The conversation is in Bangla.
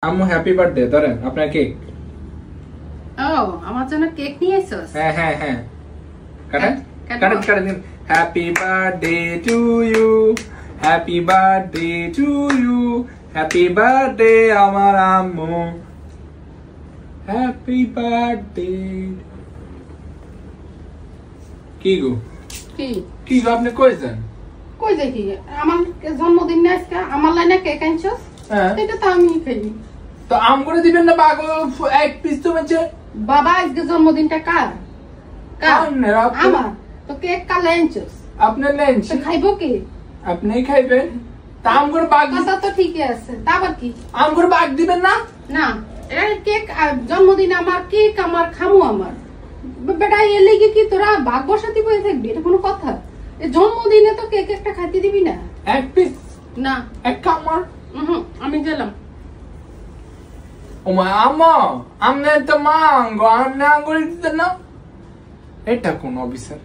আম্মু হ্যাপি বার্থডে ধরেন আপনার কেক। ও আমার জন্য কেক নিয়ে এসেছ? হ্যাঁ হ্যাঁ হ্যাঁ কাটেন কাটেন কাটেন। Happy birthday to you, happy birthday to you, happy birthday আমার আম্মু, হ্যাপি বার্থডে। কি গো কি কি গো আপনি কইছেন? কই দেখি আমার জন্মদিন না আজকে, আমার লাইনে কেক আনছস? হ্যাঁ এটা তো আমি খাইনি। তো আম করে দিবেন না বাগো এক পিস তো মেচে। বাবা আজকে জন্মদিনটা কার? কার? আমার। তো কেক কার আনছস? আপনি লেনছ তো খাইবো কি? আপনিই খাইবেন। তা আম করে বাগ কথা তো ঠিকই আছে, তা আবার কি? আম করে বাগ দিবেন না? না এটা কেক জন্মদিন আমার, কেক আমার, খামু আমার। বেটা এলে কি তোরা ভাগ বসাতে বসে থাকবি? এটা কোনো কথা? জন্মদিনে তো কেক একটা খাইতে দিবি না? এক পিস না এক কামড়। আমি গেলাম। ও মা আম্মা আমনে তো মাঙ্গো আমনে আঙ্গুল দিতেন না, এটা কোন অফিসার?